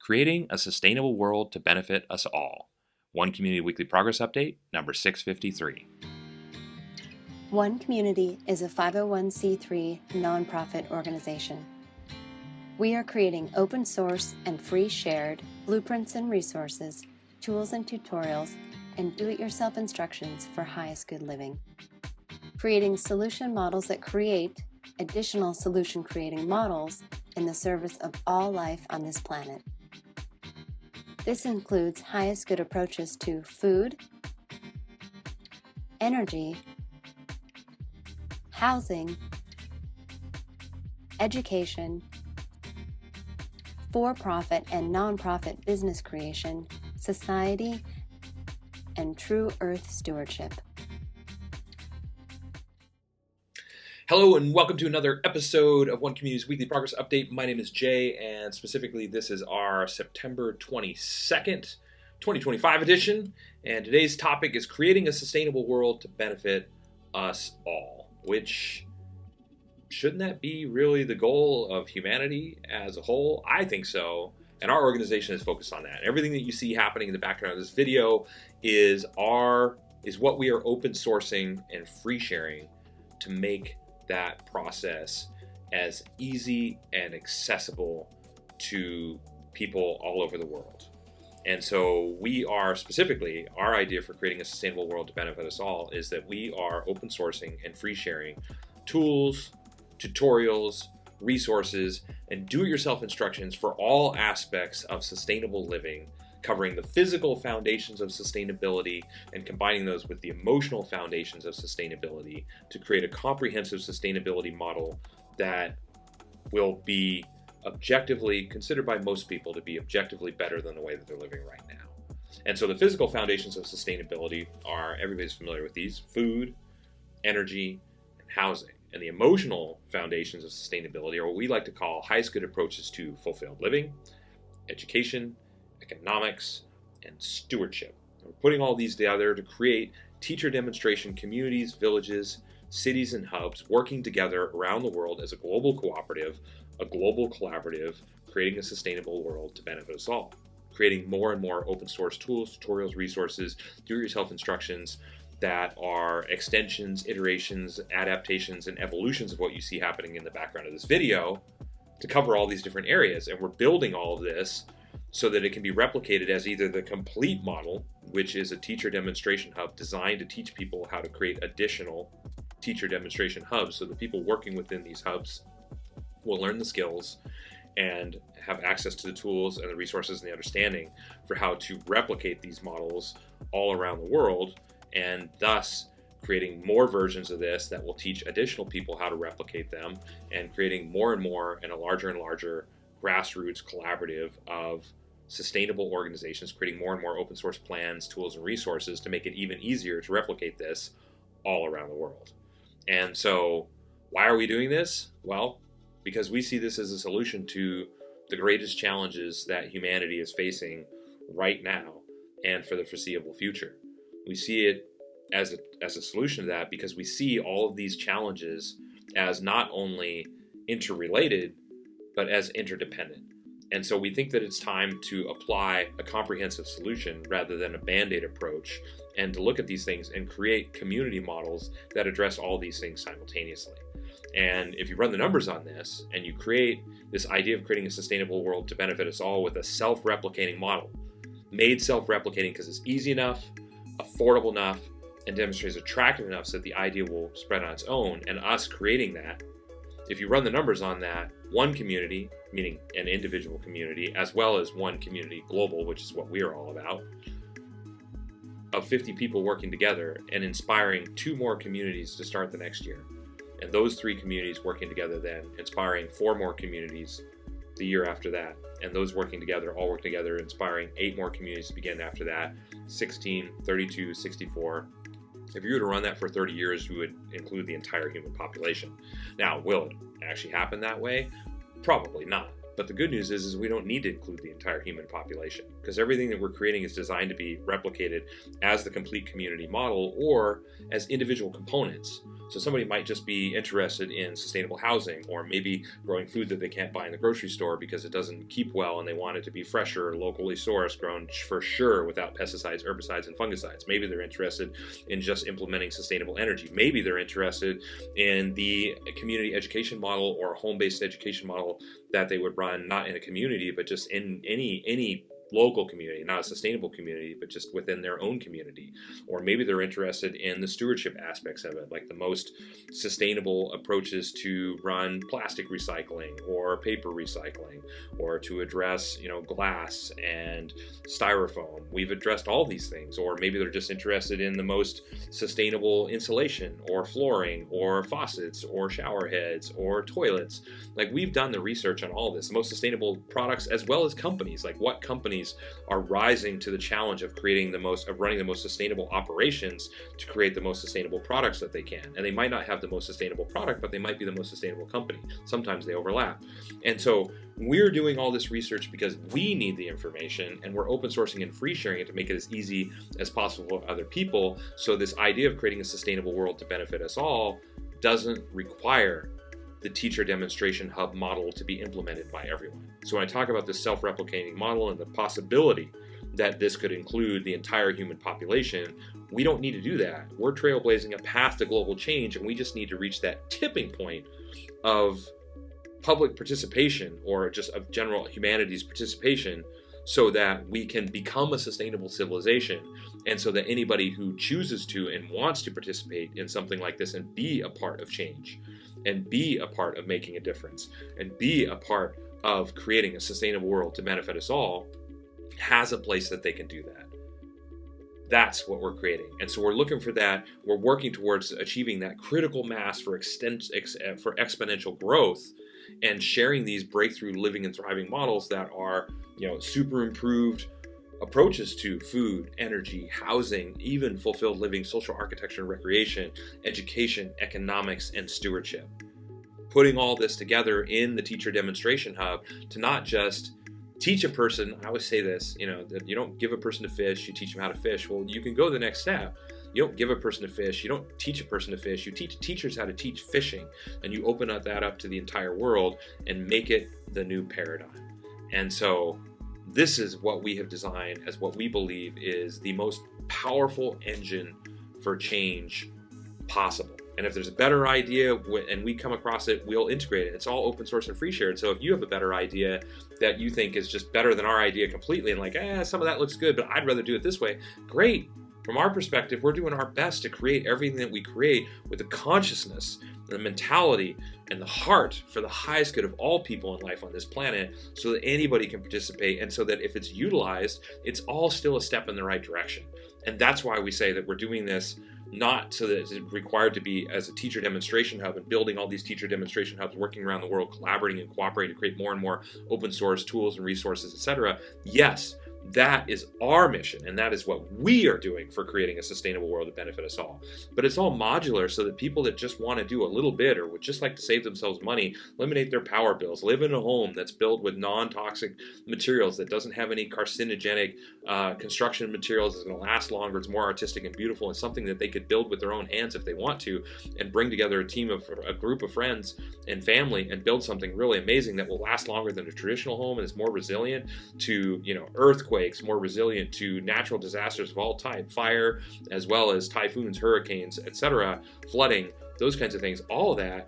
Creating a Sustainable World to Benefit Us All. One Community Weekly Progress Update, number 653. One Community is a 501c3 nonprofit organization. We are creating open source and free shared blueprints and resources, tools and tutorials, and do-it-yourself instructions for highest good living. Creating solution models that create additional solution creating models in the service of all life on this planet. This includes highest good approaches to food, energy, housing, education, for-profit and non-profit business creation, society, and true earth stewardship. Hello and welcome to another episode of One Community's Weekly Progress Update. My name is Jay, and specifically this is our September 22nd, 2025 edition. And today's topic is creating a sustainable world to benefit us all, which shouldn't that be really the goal of humanity as a whole? I think so. And our organization is focused on that. Everything that you see happening in the background of this video is what we are open sourcing and free sharing to make that process as easy and accessible to people all over the world. And so we are specifically, our idea for creating a sustainable world to benefit us all is that we are open sourcing and free sharing tools, tutorials, resources, and do-it-yourself instructions for all aspects of sustainable living, covering the physical foundations of sustainability and combining those with the emotional foundations of sustainability to create a comprehensive sustainability model that will be objectively considered by most people to be objectively better than the way that they're living right now. And so the physical foundations of sustainability are, everybody's familiar with these: food, energy, and housing. And the emotional foundations of sustainability are what we like to call highest good approaches to fulfilled living, education, economics, and stewardship. We're putting all these together to create teacher demonstration communities, villages, cities, and hubs working together around the world as a global cooperative, a global collaborative, creating a sustainable world to benefit us all. Creating more and more open source tools, tutorials, resources, do-it-yourself instructions that are extensions, iterations, adaptations, and evolutions of what you see happening in the background of this video to cover all these different areas. And we're building all of this so that it can be replicated as either the complete model, which is a teacher demonstration hub designed to teach people how to create additional teacher demonstration hubs, so the people working within these hubs will learn the skills and have access to the tools and the resources and the understanding for how to replicate these models all around the world, and thus creating more versions of this that will teach additional people how to replicate them, and creating more and more and a larger and larger grassroots collaborative of sustainable organizations, creating more and more open source plans, tools, and resources to make it even easier to replicate this all around the world. And so why are we doing this? Well, because we see this as a solution to the greatest challenges that humanity is facing right now and for the foreseeable future. We see it as a solution to that because we see all of these challenges as not only interrelated, but as interdependent. And so we think that it's time to apply a comprehensive solution rather than a band-aid approach, and to look at these things and create community models that address all these things simultaneously. And if you run the numbers on this and you create this idea of creating a sustainable world to benefit us all with a self-replicating model, made self-replicating because it's easy enough, affordable enough, and demonstrates attractive enough so that the idea will spread on its own, and us creating that, if you run the numbers on that, one community, meaning an individual community, as well as one community global, which is what we are all about, of 50 people working together and inspiring 2 more communities to start the next year. And those 3 communities working together then, inspiring 4 more communities the year after that. And those working together, all work together, inspiring 8 more communities to begin after that, 16, 32, 64. If you were to run that for 30 years, you would include the entire human population. Now, will it actually happen that way? Probably not. But the good news is we don't need to include the entire human population, because everything that we're creating is designed to be replicated as the complete community model or as individual components. So somebody might just be interested in sustainable housing, or maybe growing food that they can't buy in the grocery store because it doesn't keep well and they want it to be fresher, locally sourced, grown for sure without pesticides, herbicides, and fungicides. Maybe they're interested in just implementing sustainable energy. Maybe they're interested in the community education model or home-based education model that they would run, not in a community, but just in any local community, not a sustainable community, but just within their own community. Or maybe they're interested in the stewardship aspects of it, like the most sustainable approaches to run plastic recycling or paper recycling, or to address, glass and styrofoam. We've addressed all these things. Or maybe they're just interested in the most sustainable insulation or flooring or faucets or shower heads or toilets. Like, we've done the research on all this, the most sustainable products, as well as companies. Like, what companies are rising to the challenge of running the most sustainable operations to create the most sustainable products that they can. And they might not have the most sustainable product, but they might be the most sustainable company. Sometimes they overlap. And so we're doing all this research because we need the information, and we're open sourcing and free sharing it to make it as easy as possible for other people. So this idea of creating a sustainable world to benefit us all doesn't require the teacher demonstration hub model to be implemented by everyone. So when I talk about this self-replicating model and the possibility that this could include the entire human population, we don't need to do that. We're trailblazing a path to global change, and we just need to reach that tipping point of public participation, or just of general humanities participation, so that we can become a sustainable civilization, and so that anybody who chooses to and wants to participate in something like this and be a part of change, and be a part of making a difference, and be a part of creating a sustainable world to benefit us all, has a place that they can do that. That's what we're creating. And so we're looking for that. We're working towards achieving that critical mass for exponential growth, and sharing these breakthrough living and thriving models that are, super improved approaches to food, energy, housing, even fulfilled living, social architecture and recreation, education, economics, and stewardship. Putting all this together in the teacher demonstration hub to not just teach a person. I always say this, that you don't give a person a fish, you teach them how to fish. Well, you can go the next step. You don't give a person a fish, you don't teach a person to fish, you teach teachers how to teach fishing, and you open that up to the entire world and make it the new paradigm. And so this is what we have designed as what we believe is the most powerful engine for change possible. And if there's a better idea and we come across it, we'll integrate it. It's all open source and free shared. So if you have a better idea that you think is just better than our idea completely, and like, some of that looks good, but I'd rather do it this way, great. From our perspective, we're doing our best to create everything that we create with the consciousness, the mentality, and the heart for the highest good of all people in life on this planet, so that anybody can participate, and so that if it's utilized, it's all still a step in the right direction. And that's why we say that we're doing this not so that it's required to be as a teacher demonstration hub and building all these teacher demonstration hubs, working around the world, collaborating and cooperating to create more and more open source tools and resources, etc. Yes, that is our mission, and that is what we are doing for creating a sustainable world to benefit us all. But it's all modular, so that people that just want to do a little bit, or would just like to save themselves money, eliminate their power bills, live in a home that's built with non-toxic materials, that doesn't have any carcinogenic construction materials, that's going to last longer, it's more artistic and beautiful, and something that they could build with their own hands if they want to, and bring together a group of friends and family and build something really amazing that will last longer than a traditional home, and is more resilient to earthquakes, more resilient to natural disasters of all type, fire, as well as typhoons, hurricanes, etc., flooding, those kinds of things. All of that,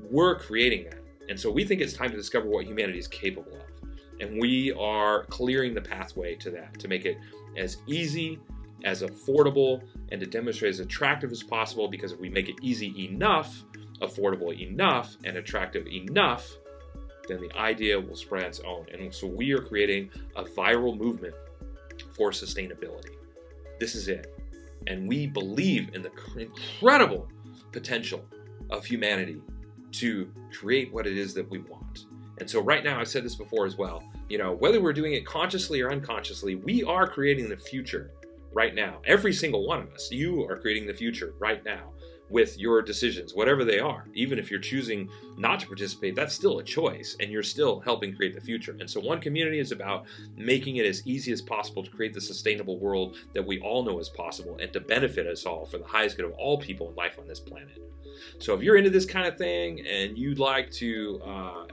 we're creating that. And so we think it's time to discover what humanity is capable of. And we are clearing the pathway to that, to make it as easy, as affordable, and to demonstrate as attractive as possible, because if we make it easy enough, affordable enough, and attractive enough, then the idea will spread its own. And so we are creating a viral movement for sustainability. This is it. And we believe in the incredible potential of humanity to create what it is that we want. And so right now, I've said this before as well, whether we're doing it consciously or unconsciously, we are creating the future right now. Every single one of us, you are creating the future right now. with your decisions, whatever they are. Even if you're choosing not to participate, that's still a choice, and you're still helping create the future. And so One Community is about making it as easy as possible to create the sustainable world that we all know is possible and to benefit us all for the highest good of all people and life on this planet. So if you're into this kind of thing and you'd like to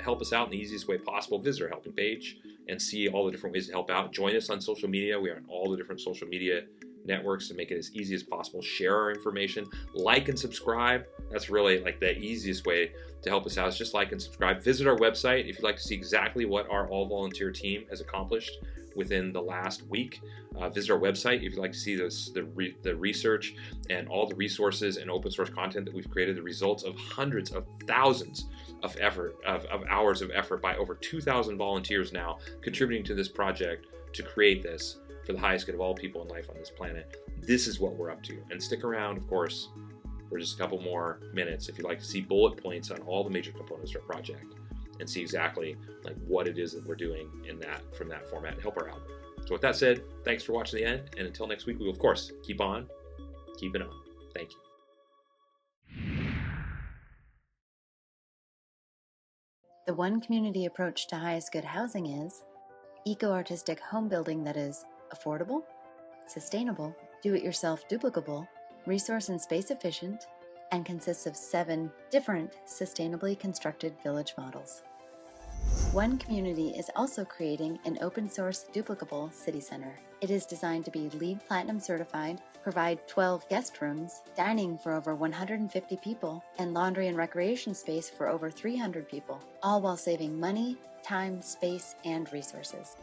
help us out in the easiest way possible, visit our helping page and see all the different ways to help out. Join us on social media. We are on all the different social media networks to make it as easy as possible. Share our information, like and subscribe. That's really like the easiest way to help us out, is just like and subscribe. Visit our website if you'd like to see exactly what our all-volunteer team has accomplished within the last week. Visit our website if you'd like to see the research and all the resources and open source content that we've created, the results of hundreds of thousands of hours of effort by over 2,000 volunteers now contributing to this project to create this for the highest good of all people and life on this planet. This is what we're up to. And stick around, of course, for just a couple more minutes if you'd like to see bullet points on all the major components of our project and see exactly like what it is that we're doing in that from that format and help our algorithm. So with that said, thanks for watching the end, and until next week, we will of course keep on keeping on. Thank you. The One Community approach to highest good housing is eco-artistic home building that is affordable, sustainable, do-it-yourself duplicable, resource and space efficient, and consists of 7 different sustainably constructed village models. One Community is also creating an open-source duplicable city center. It is designed to be LEED Platinum certified, provide 12 guest rooms, dining for over 150 people, and laundry and recreation space for over 300 people, all while saving money, time, space, and resources.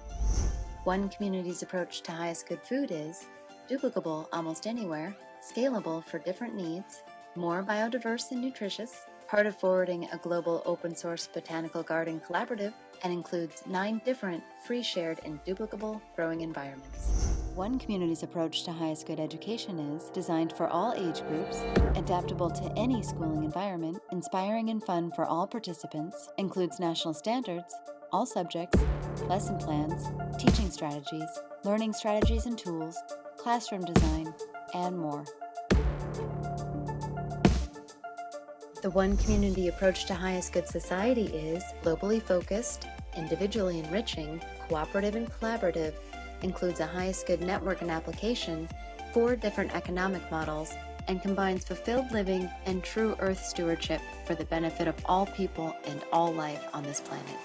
One Community's approach to highest good food is duplicable almost anywhere, scalable for different needs, more biodiverse and nutritious, part of forwarding a global open-source botanical garden collaborative, and includes 9 different free, shared, and duplicable growing environments. One Community's approach to highest good education is designed for all age groups, adaptable to any schooling environment, inspiring and fun for all participants, includes national standards, all subjects, lesson plans, teaching strategies, learning strategies and tools, classroom design, and more. The One Community approach to highest good society is globally focused, individually enriching, cooperative and collaborative, includes a highest good network and application, 4 different economic models, and combines fulfilled living and true earth stewardship for the benefit of all people and all life on this planet.